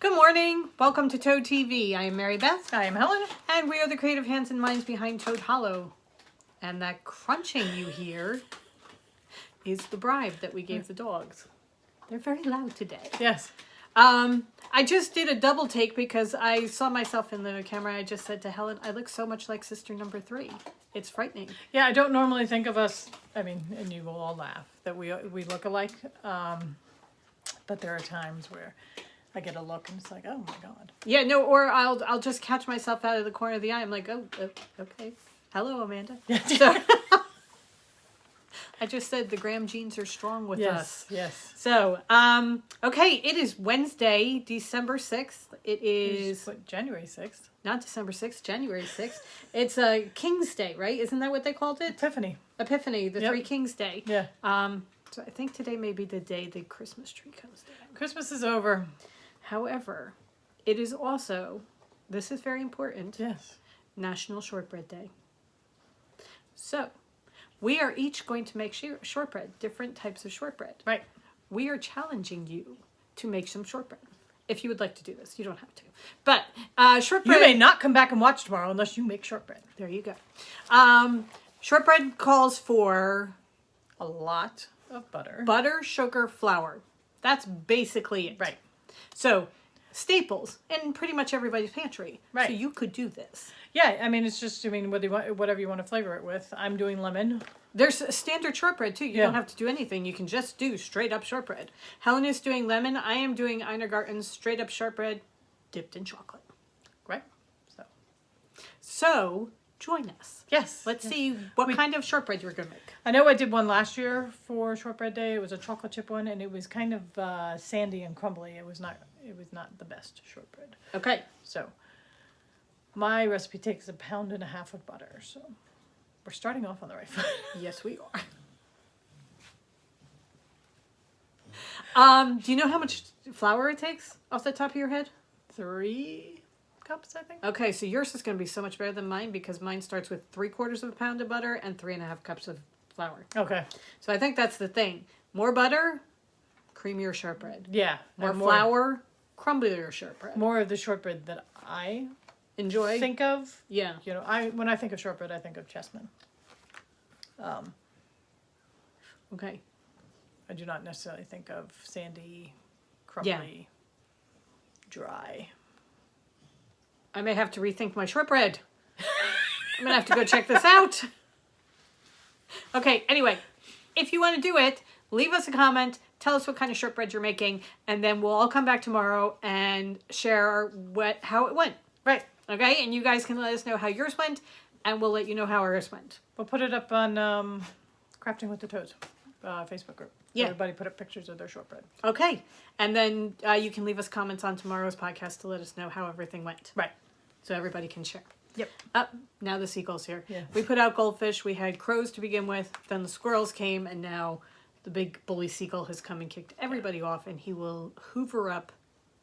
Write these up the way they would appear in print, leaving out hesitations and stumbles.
Good morning. Welcome to Toad TV. I am Mary Beth. I am Helen. And we are the creative hands and minds behind Toad Hollow. And that crunching you hear is the bribe that we gave the dogs. They're very loud today. Yes. I just did a double take because I saw myself in the camera. I just said to Helen, I look so much like sister number 3. It's frightening. Yeah, I don't normally think of us, and you will all laugh, that we look alike. But there are times where I get a look and it's like, oh my God. Yeah, no, or I'll just catch myself out of the corner of the eye. I'm like, oh okay. Hello, Amanda. So, I just said the Graham genes are strong with us. Yes. So, okay, it is Wednesday, December 6th. It is... January 6th. Not December 6th, January 6th. It's King's Day, right? Isn't that what they called it? Epiphany, the Three Kings Day. Yeah. So I think today may be the day the Christmas tree comes down. Christmas is over. However, it is also, this is very important, Yes. National Shortbread Day. So, we are each going to make shortbread, different types of shortbread. Right. We are challenging you to make some shortbread. If you would like to do this, you don't have to. But shortbread... You may not come back and watch tomorrow unless you make shortbread. There you go. Shortbread calls for... A lot of butter. Butter, sugar, flour. That's basically it. Right. So, staples in pretty much everybody's pantry. Right. So you could do this. Yeah, it's just, whatever you want to flavor it with. I'm doing lemon. There's a standard shortbread, too. You don't have to do anything. You can just do straight-up shortbread. Helen is doing lemon. I am doing Einergarten's straight-up shortbread dipped in chocolate. Right. So, join us. Yes. Let's see what kind of shortbread you're going to make. I know I did one last year for Shortbread Day. It was a chocolate chip one, and it was kind of sandy and crumbly. It was not the best shortbread. Okay. So, my recipe takes 1.5 pounds of butter. So, we're starting off on the right foot. Yes, we are. Do you know how much flour it takes off the top of your head? 3 cups, I think. Okay, so yours is going to be so much better than mine because mine starts with 3/4 pound of butter and 3.5 cups of flour. Okay. So I think that's the thing. More butter, creamier shortbread. Yeah. More flour, crumblier shortbread. More of the shortbread that I enjoy. think of. Yeah. When I think of shortbread, I think of Chessman. Okay. I do not necessarily think of sandy, crumbly, dry. I may have to rethink my shortbread. I'm going to have to go check this out. Okay, anyway, if you want to do it, leave us a comment. Tell us what kind of shortbread you're making, and then we'll all come back tomorrow and share how it went. Right. Okay, and you guys can let us know how yours went, and we'll let you know how ours went. We'll put it up on Crafting with the Toads Facebook group. Yeah. Everybody put up pictures of their shortbread. Okay, and then you can leave us comments on tomorrow's podcast to let us know how everything went. Right. So everybody can share. Yep. Now the seagull's here. Yeah. We put out goldfish. We had crows to begin with. Then the squirrels came, and now the big bully seagull has come and kicked everybody off, and he will hoover up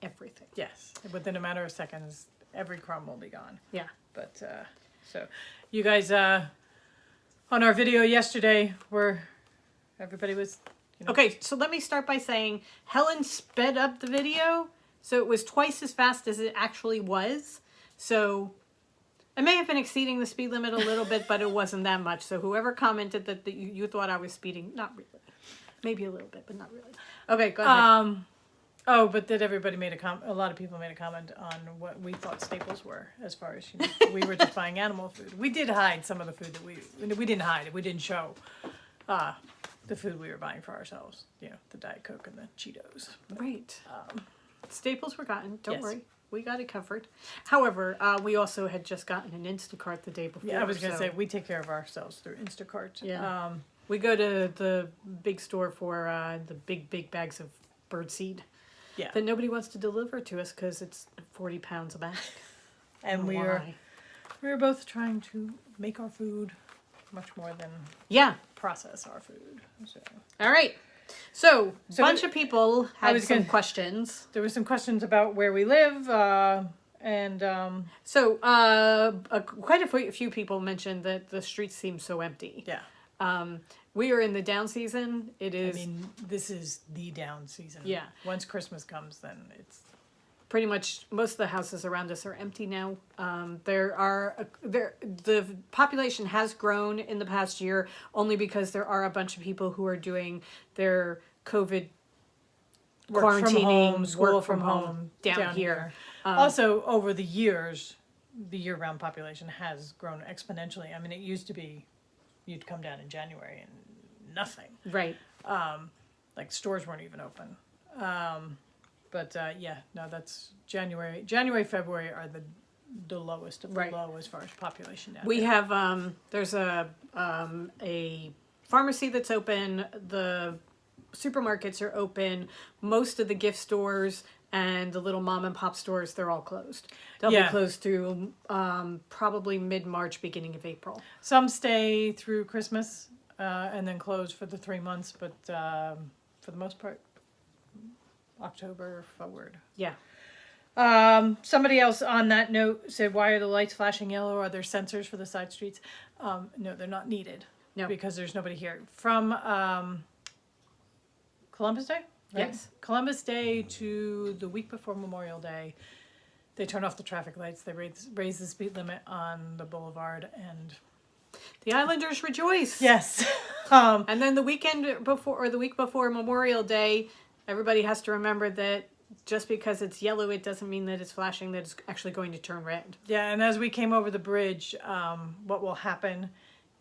everything. Yes. Within a matter of seconds, every crumb will be gone. Yeah. But, so, you guys, on our video yesterday, where everybody was, Okay, so let me start by saying Helen sped up the video, so it was twice as fast as it actually was. So I may have been exceeding the speed limit a little bit, but it wasn't that much. So whoever commented that you thought I was speeding, not really. Maybe a little bit, but not really. Okay, go ahead. But did everybody a lot of people made a comment on what we thought staples were, as far as, we were just buying animal food. We did hide some of the food that we didn't hide it. We didn't show the food we were buying for ourselves. The Diet Coke and the Cheetos. Right. Staples were gotten. Don't Yes. worry. We got it covered. However, we also had just gotten an Instacart the day before. Yeah, I was going to say, we take care of ourselves through Instacart. Yeah. We go to the big store for the big bags of birdseed. Yeah. That nobody wants to deliver to us because it's 40 pounds a bag. And we are both trying to make our food much more than process our food. So. All right. So bunch of people had some questions. There were some questions about where we live, and quite a few people mentioned that the streets seem so empty. Yeah. We are in the down season. It is. This is the down season. Yeah. Once Christmas comes, then it's pretty much most of the houses around us are empty now. The population has grown in the past year only because there are a bunch of people who are doing their COVID Work from quarantining, home, school from home down here. Also, over the years, the year-round population has grown exponentially. I mean, it used to be you'd come down in January and nothing. Right. Like stores weren't even open. That's January, February are the lowest of the Right. low as far as population down We here. have there's a pharmacy that's open. The supermarkets are open. Most of the gift stores and the little mom and pop stores, they're all closed. They'll be closed through probably mid-March, beginning of April. Some stay through Christmas and then close for the 3 months, but for the most part, October forward. Yeah. Somebody else on that note said, why are the lights flashing yellow? Are there sensors for the side streets? No, they're not needed. No. Because there's nobody here. From Columbus Day? Right? Yes. Columbus Day to the week before Memorial Day, they turn off the traffic lights. They raise the speed limit on the boulevard, and The Islanders rejoice. yes. And then the weekend before, or the week before Memorial Day, everybody has to remember that just because it's yellow, it doesn't mean that it's flashing, that it's actually going to turn red. Yeah, and as we came over the bridge, what will happen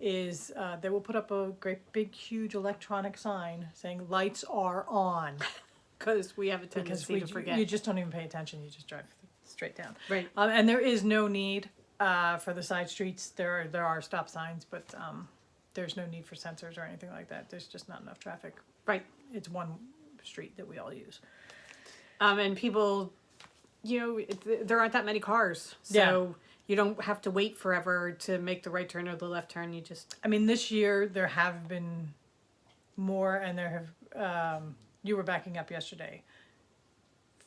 is they will put up a great big huge electronic sign saying lights are on. Because we have a Because tendency to forget. you just don't even pay attention, you just drive straight down. Right. And there is no need for the side streets. There are stop signs, but there's no need for sensors or anything like that. There's just not enough traffic. Right. It's one street that we all use. And people, there aren't that many cars. So you don't have to wait forever to make the right turn or the left turn. You just... I mean, this year there have been more, and there have, you were backing up yesterday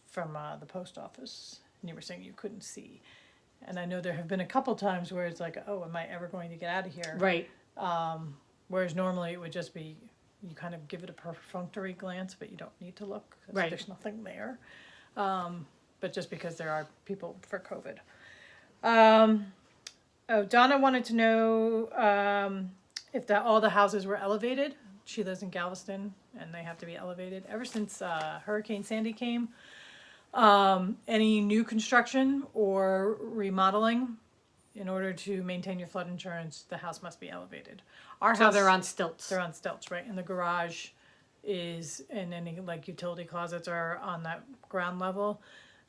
from the post office, and you were saying you couldn't see. And I know there have been a couple times where it's like, oh, am I ever going to get out of here? Right. Whereas normally it would just be, you kind of give it a perfunctory glance, but you don't need to look, 'cause Right. there's nothing there. But just because there are people for COVID. Donna wanted to know if all the houses were elevated. She lives in Galveston, and they have to be elevated. Ever since Hurricane Sandy came, any new construction or remodeling, in order to maintain your flood insurance, the house must be elevated. Our So house, they're on stilts. they're on stilts, right? And the garage is, and any like utility closets are on that ground level.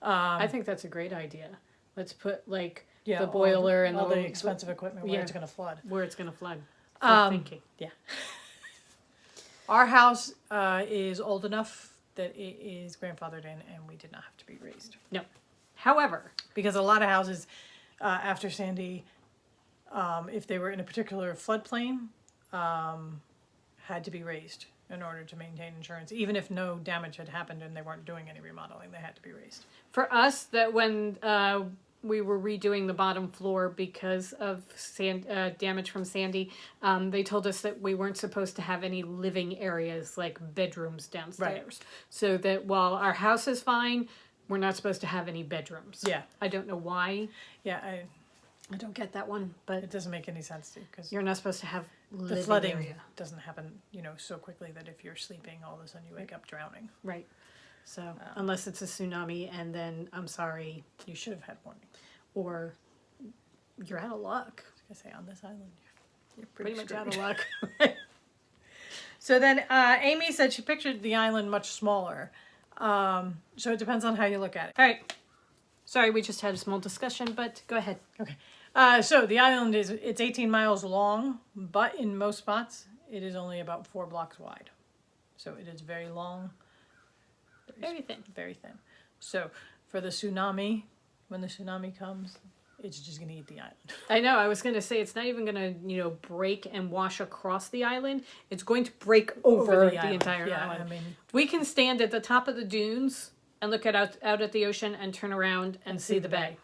I think that's a great idea. Let's put the all boiler and all the expensive equipment where yeah. it's going to flood. where it's going to flood. Good thinking. Yeah. Our house is old enough that it is grandfathered in, and we did not have to be raised. No. However, Because a lot of houses after Sandy, if they were in a particular floodplain, had to be raised in order to maintain insurance. Even if no damage had happened and they weren't doing any remodeling, they had to be raised. for us, that when we were redoing the bottom floor because of damage from Sandy, they told us that we weren't supposed to have any living areas like bedrooms downstairs. So that while our house is fine, we're not supposed to have any bedrooms. Yeah. I don't know why. Yeah, I don't get that one, but it doesn't make any sense to, because you're not supposed to have the living flooding area. doesn't happen, so quickly that if you're sleeping, all of a sudden you wake up drowning. Right. So unless it's a tsunami, and then I'm sorry, You should have had warning. or you're out of luck. I was gonna say, on this island, you're Pretty much out screwed. of luck. So then Amy said she pictured the island much smaller. So it depends on how you look at it. All right. Sorry, we just had a small discussion, but go ahead. Okay. So the island it's 18 miles long, but in most spots it is only about 4 blocks wide. So it is very long. Very thin. Very thin. So for the tsunami, when the tsunami comes, it's just going to eat the island. I know. I was going to say it's not even going to, break and wash across the island. It's going to break over the island. entire Yeah, island. I mean, We can stand at the top of the dunes and look out at the ocean and turn around and see the bay.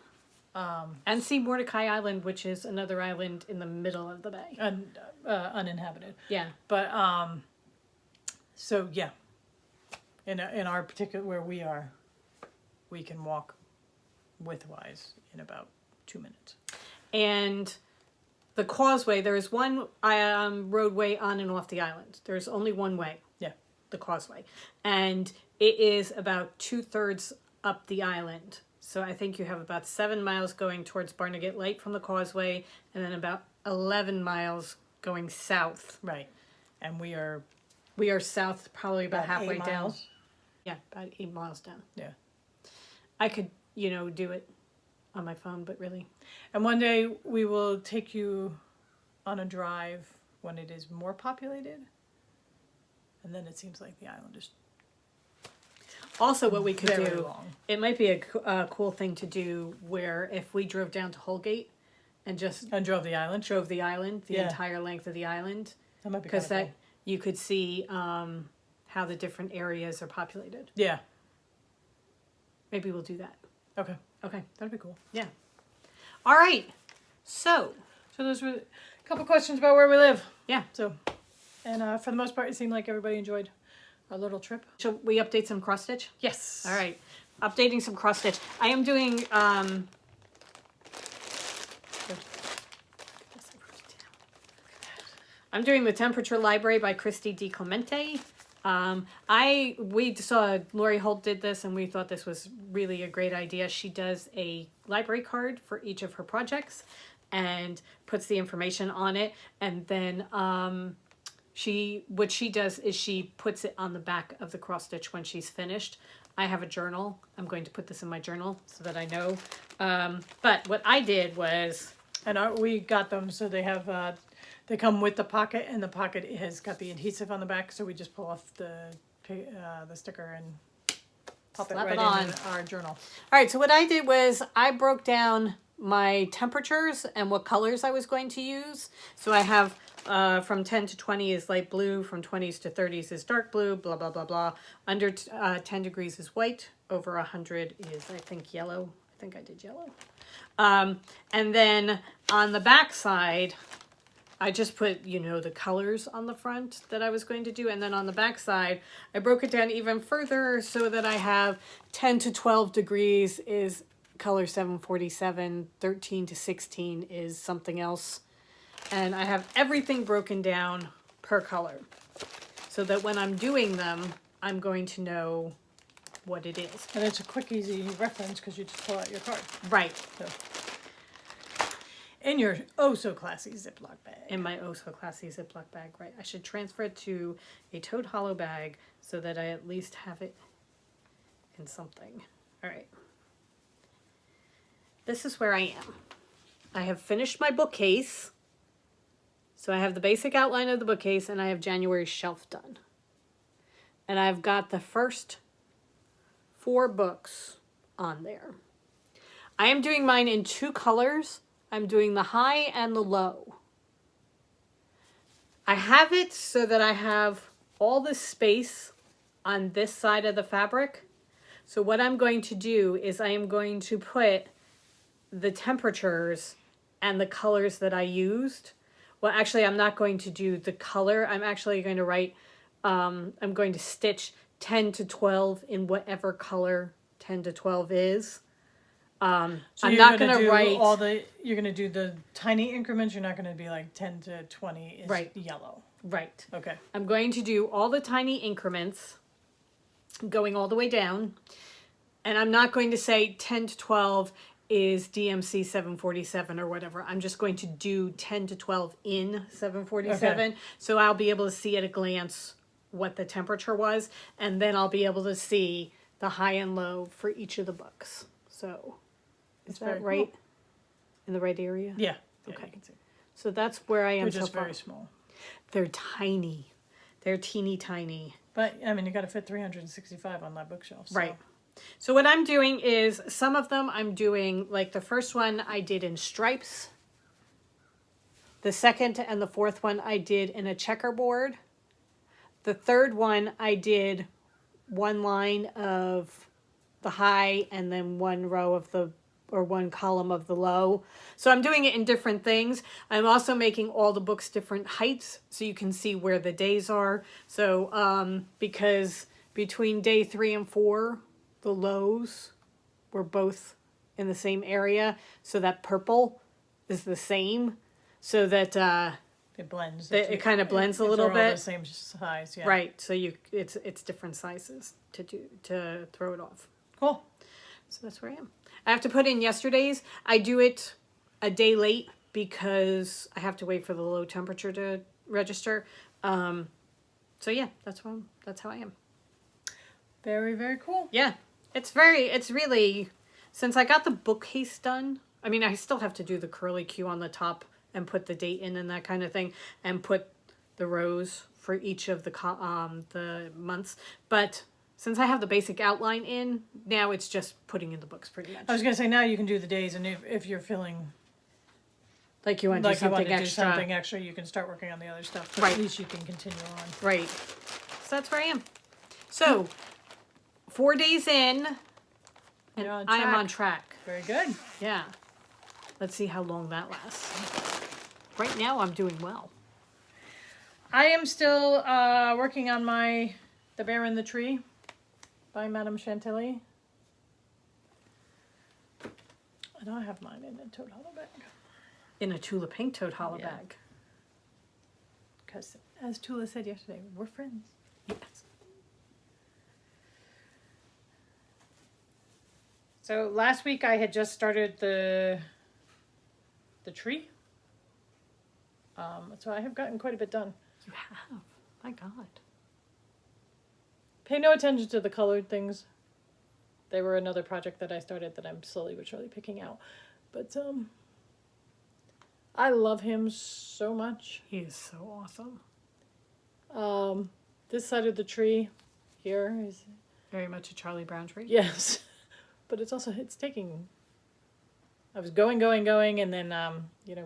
And see Mordecai Island, which is another island in the middle of the bay. uninhabited. Yeah. But so yeah, in our particular where we are, we can walk width-wise in about 2 minutes. And the causeway, there is one roadway on and off the island. There's only one way. Yeah. The causeway. And it is about 2/3 up the island. So I think you have about 7 miles going towards Barnegat Light from the causeway, and then about 11 miles going south. Right. And we are south, probably about halfway 8 down. miles. Yeah, about 8 miles down. Yeah. I could, do it on my phone, but really. And one day we will take you on a drive when it is more populated. And then it seems like the island is Also, what we could very do, long. it might be a cool thing to do where if we drove down to Holgate and just And drove the island. drove the island, the Yeah. entire length of the island, That might be because kind of that you could see how the different areas are populated. Yeah. Maybe we'll do that. Okay. Okay. That'd be cool. Yeah. All right. So, So those were a couple questions about where we live. yeah. So, and for the most part, it seemed like everybody enjoyed our little trip. Shall we update some cross stitch? Yes. All right. Updating some cross stitch. I am doing I'm doing the Temperature Library by Christy Di Clemente. We saw Lori Holt did this, and we thought this was really a great idea. She does a library card for each of her projects and puts the information on it, and then what she does is she puts it on the back of the cross stitch when she's finished. I have a journal. I'm going to put this in my journal so that I know. But what I did was, And we got them so they have they come with the pocket, and the pocket has got the adhesive on the back. So we just pull off the sticker and pop Slap it it right in on. our journal. all right, so what I did was I broke down my temperatures and what colors I was going to use. So I have from 10 to 20 is light blue, from 20s to 30s is dark blue, blah, blah, blah, blah. Under 10 degrees is white, over 100 is, I think, yellow. I think I did yellow. And then on the back side, I just put, the colors on the front that I was going to do. And then on the back side, I broke it down even further so that I have 10 to 12 degrees is color 747, 13 to 16 is something else. And I have everything broken down per color so that when I'm doing them, I'm going to know what it is. And it's a quick, easy reference because you just pull out your card. Right. So, in your oh-so-classy Ziploc bag. In my oh-so-classy Ziploc bag, right. I should transfer it to a Toad Hollow bag so that I at least have it in something. All right. This is where I am. I have finished my bookcase. So I have the basic outline of the bookcase, and I have January's shelf done. And I've got the first 4 books on there. I am doing mine in 2 colors. I'm doing the high and the low. I have it so that I have all the space on this side of the fabric. So what I'm going to do is I am going to put the temperatures and the colors that I used. Well, actually, I'm not going to do the color. I'm actually going to write, I'm going to stitch 10 to 12 in whatever color 10 to 12 is. So I'm you're not gonna going to do write... you're going to do the tiny increments. You're not going to be like 10 to 20 is Right. yellow. Right. Okay. I'm going to do all the tiny increments going all the way down. And I'm not going to say 10 to 12 is DMC 747 or whatever. I'm just going to do 10 to 12 in 747. Okay. So I'll be able to see at a glance what the temperature was. And then I'll be able to see the high and low for each of the books. So is That's that very right? cool. In the right area? Yeah. Yeah, Okay. you can see. So that's where I am They're so just far. very small. They're tiny. They're teeny tiny. But, I mean, you got to fit 365 on that bookshelf. So. Right. So what I'm doing is some of them I'm doing, like the first one I did in stripes. The second and the fourth one I did in a checkerboard. The third one I did one line of the high and then one row of the, or one column of the low. So I'm doing it in different things. I'm also making all the books different heights so you can see where the days are. So because between day 3 and 4, the lows were both in the same area, so that purple is the same, so that It blends. it kind of blends a if little they're all bit. the same size, yeah. Right. So it's different sizes to throw it off. Cool. So that's where I am. I have to put in yesterday's. I do it a day late because I have to wait for the low temperature to register. So yeah, that's how I am. Very, very cool. Yeah. It's really, since I got the bookcase done, I mean, I still have to do the curly Q on the top and put the date in and that kind of thing, and put the rows for each of the months. But since I have the basic outline in, now it's just putting in the books pretty much. I was going to say, now you can do the days, and if you're feeling Like you want to do something extra. you can start working on the other stuff. But Right. At least you can continue on. Right. So that's where I am. So, 4 days in, and You're on I am track. on track. Very good. Yeah. Let's see how long that lasts. Right now, I'm doing well. I am still working on The Bear in the Tree by Madame Chantilly. And I have mine in a tote hollow bag. In a Tula Pink Toad hollow Yeah. bag. Because, as Tula said yesterday, we're friends. Yes. So last week I had just started the tree. So I have gotten quite a bit done. You have. My God. Pay no attention to the colored things. They were another project that I started that I'm slowly but surely picking out. But I love him so much. He is so awesome. This side of the tree here is, Very much a Charlie Brown tree. yes. But it's taking, I was going, and then,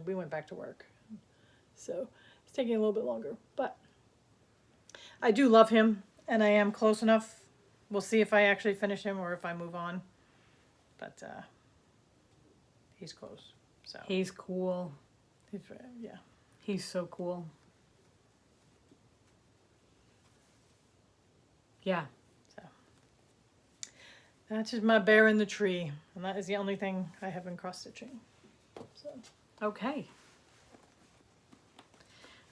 we went back to work. So it's taking a little bit longer. But I do love him, and I am close enough. We'll see if I actually finish him or if I move on. But he's close. So He's cool. yeah. He's so cool. Yeah. So that's just my bear in the tree, and that is the only thing I have in cross stitching. So Okay.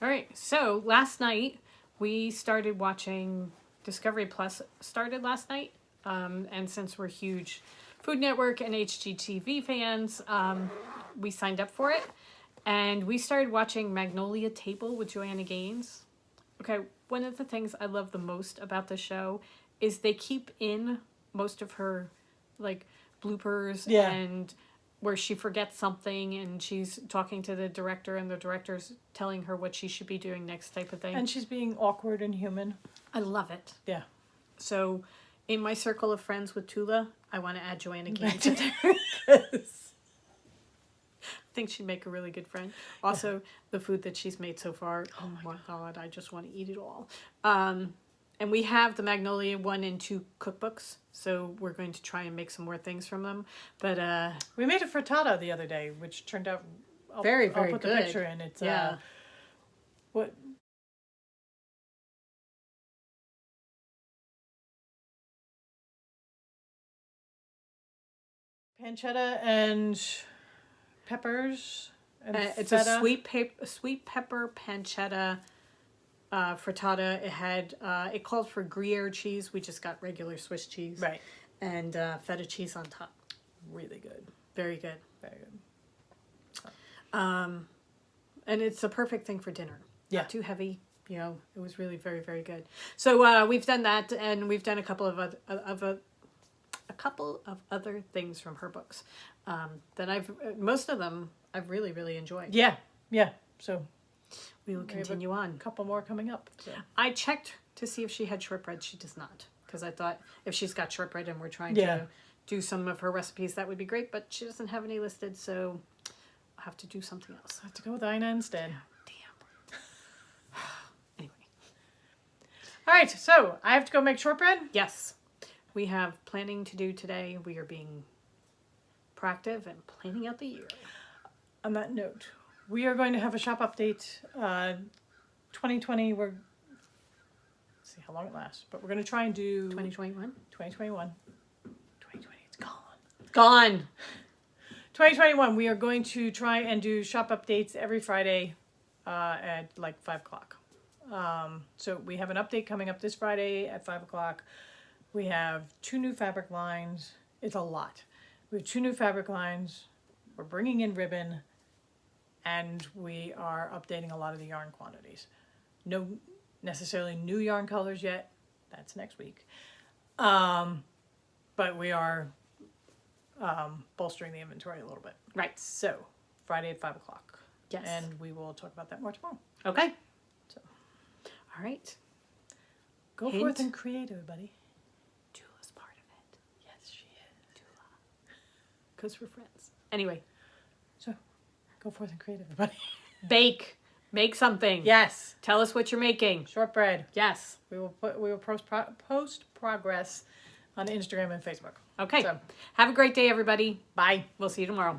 All right. So last night we started watching Discovery Plus. Started last night, and since we're huge Food Network and HGTV fans, we signed up for it, and we started watching Magnolia Table with Joanna Gaines. Okay, one of the things I love the most about the show is they keep in most of her like bloopers Yeah. and where she forgets something and she's talking to the director and the director's telling her what she should be doing next type of thing. and she's being awkward and human. I love it. Yeah. So in my circle of friends with Tula, I want to add Joanna Gaines in there. I think she'd make a really good friend. Also, the food that she's made so far, oh my God, I just want to eat it all. And we have the Magnolia 1 and 2 cookbooks, so we're going to try and make some more things from them. But We made a frittata the other day, which turned out very, I'll very put good. the picture in. It's Yeah. What pancetta and peppers and It's feta. a sweet pepper pancetta frittata. It had it called for Gruyere cheese. We just got regular Swiss cheese, Right. and feta cheese on top. Really good. Very good. Very good. And it's a perfect thing for dinner. Yeah. Not too heavy. You know, it was really very, very good. So we've done that, and we've done a couple of other things from her books that most of them I've really, really enjoyed. Yeah. Yeah. So We will continue on. a couple more coming up. So. I checked to see if she had shortbread. She does not, because I thought if she's got shortbread and we're trying Yeah. to do some of her recipes, that would be great. But she doesn't have any listed, so I'll have to do something else. I have to go with Ina instead. Damn. Anyway. All right. So I have to go make shortbread. Yes, we have planning to do today. We are being proactive and planning out the year. On that note, we are going to have a shop update. 2020, let's see how long it lasts, but we're going to try and do 2021? 2021. 2020, it's gone. Gone. 2021, we are going to try and do shop updates every Friday at like 5 o'clock. So we have an update coming up this Friday at 5 o'clock. We have 2 new fabric lines. It's a lot. We have 2 new fabric lines. We're bringing in ribbon. And we are updating a lot of the yarn quantities. No necessarily new yarn colors yet. That's next week. But we are bolstering the inventory a little bit. Right. So, Friday at 5 o'clock. Yes. And we will talk about that more tomorrow. Okay. So, all right. go Hint. forth and create, everybody. Jula's part of it. Yes, she is. Jula. Because we're friends. Anyway. So, go forth and create, everybody. Bake. Make something. Yes. Tell us what you're making. Shortbread. Yes. We will post progress on Instagram and Facebook. Okay. So, have a great day, everybody. bye. We'll see you tomorrow.